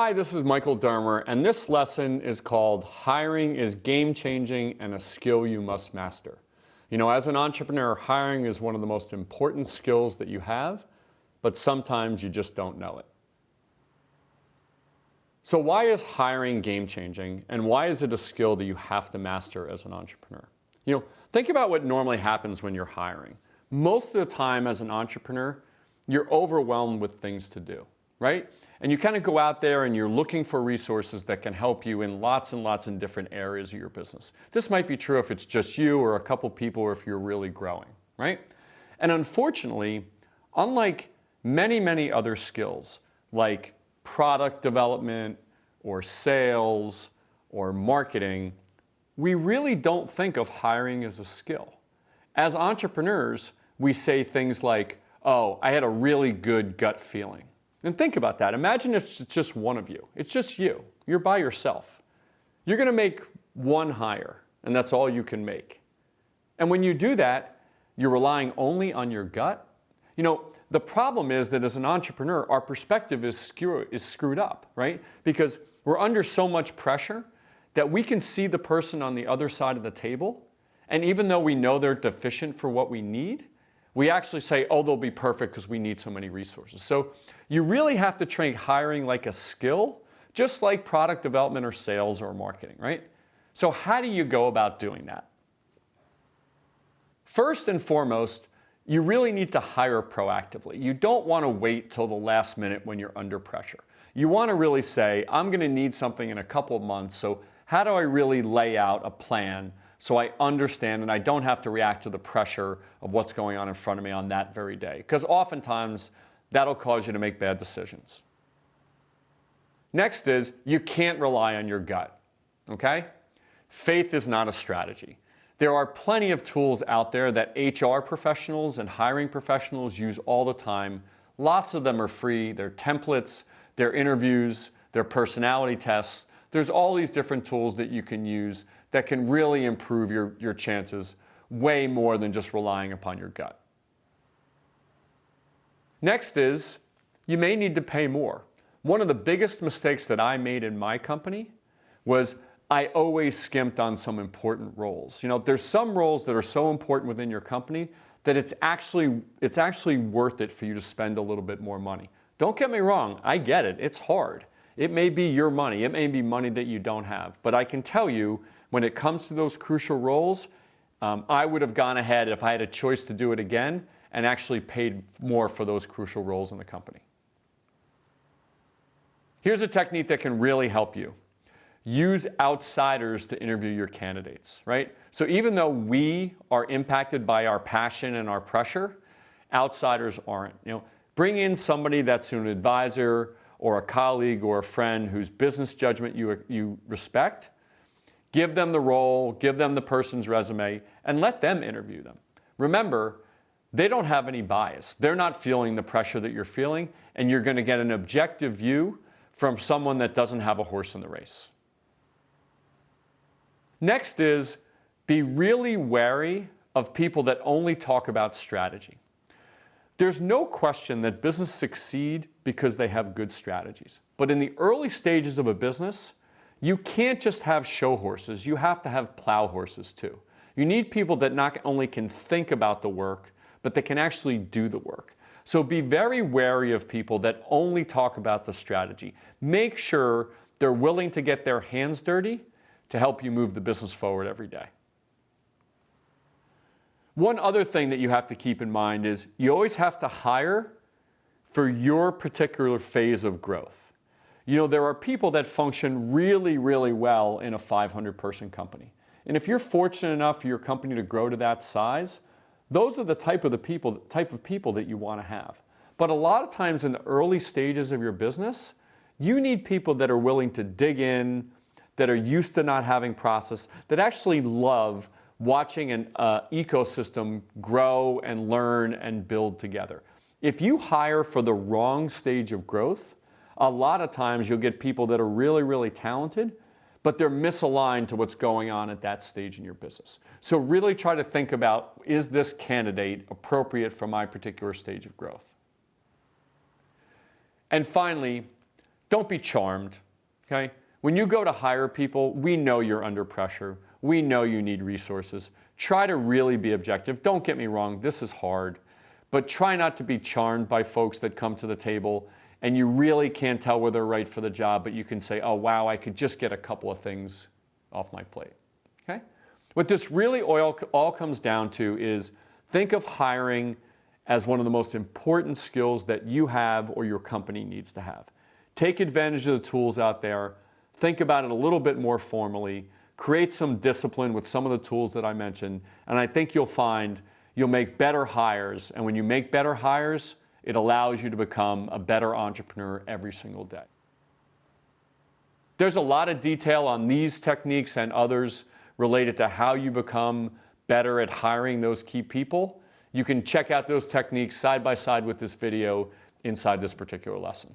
Hi, this is Michael Dermer, and this lesson is called Hiring is Game-Changing and a Skill You Must Master. You know, as an entrepreneur, hiring is one of the most important skills that you have, but sometimes you just don't know it. So why is hiring game-changing, and why is it a skill that you have to master as an entrepreneur? You know, think about what normally happens when you're hiring. Most of the time as an entrepreneur, you're overwhelmed with things to do, right? And you kind of go out there and you're looking for resources that can help you in lots and lots of different areas of your business. This might be true if it's just you or a couple people or if you're really growing, right? And unfortunately, unlike many, many other skills like product development or sales or marketing, we really don't think of hiring as a skill. As entrepreneurs, we say things like, oh, I had a really good gut feeling. And think about that. Imagine if it's just one of you. It's just you. You're by yourself. You're going to make one hire, and that's all you can make. And when you do that, you're relying only on your gut. You know, the problem is that as an entrepreneur, our perspective is screwed up, right? Because we're under so much pressure that we can see the person on the other side of the table, and even though we know they're deficient for what we need, we actually say, oh, they'll be perfect because we need so many resources. So you really have to treat hiring like a skill, just like product development or sales or marketing, right? So how do you go about doing that? First and foremost, you really need to hire proactively. You don't want to wait till the last minute when you're under pressure. You want to really say, I'm going to need something in a couple of months, so how do I really lay out a plan so I understand and I don't have to react to the pressure of what's going on in front of me on that very day? Because oftentimes, that'll cause you to make bad decisions. Next is, you can't rely on your gut, okay? Faith is not a strategy. There are plenty of tools out there that HR professionals and hiring professionals use all the time. Lots of them are free. They're templates, they're interviews, they're personality tests. There's all these different tools that you can use that can really improve your chances way more than just relying upon your gut. Next is, you may need to pay more. One of the biggest mistakes that I made in my company was I always skimped on some important roles. You know, there's some roles that are so important within your company that it's actually worth it for you to spend a little bit more money. Don't get me wrong, I get it, it's hard. It may be your money, it may be money that you don't have, but I can tell you, when it comes to those crucial roles, I would have gone ahead if I had a choice to do it again and actually paid more for those crucial roles in the company. Here's a technique that can really help you. Use outsiders to interview your candidates, right? So even though we are impacted by our passion and our pressure, outsiders aren't. You know, bring in somebody that's an advisor or a colleague or a friend whose business judgment you respect. Give them the role, give them the person's resume, and let them interview them. Remember, they don't have any bias. They're not feeling the pressure that you're feeling, and you're going to get an objective view from someone that doesn't have a horse in the race. Next is, be really wary of people that only talk about strategy. There's no question that businesses succeed because they have good strategies. But in the early stages of a business, you can't just have show horses, you have to have plow horses too. You need people that not only can think about the work, but they can actually do the work. So be very wary of people that only talk about the strategy. Make sure they're willing to get their hands dirty to help you move the business forward every day. One other thing that you have to keep in mind is you always have to hire for your particular phase of growth. You know, there are people that function really, really well in a 500-person company. And if you're fortunate enough for your company to grow to that size, those are the type of people that you want to have. But a lot of times in the early stages of your business, you need people that are willing to dig in, that are used to not having process, that actually love watching an ecosystem grow and learn and build together. If you hire for the wrong stage of growth, a lot of times you'll get people that are really, really talented, but they're misaligned to what's going on at that stage in your business. So really try to think about, is this candidate appropriate for my particular stage of growth? And finally, Don't be charmed, okay? When you go to hire people, we know you're under pressure. We know you need resources. Try to really be objective. Don't get me wrong, this is hard, but try not to be charmed by folks that come to the table and you really can't tell whether they're right for the job, but you can say, oh wow, I could just get a couple of things off my plate, okay? What this really all comes down to is think of hiring as one of the most important skills that you have or your company needs to have. Take advantage of the tools out there. Think about it a little bit more formally. Create some discipline with some of the tools that I mentioned, and I think you'll find you'll make better hires. And when you make better hires, it allows you to become a better entrepreneur every single day. There's a lot of detail on these techniques and others related to how you become better at hiring those key people. You can check out those techniques side by side with this video inside this particular lesson.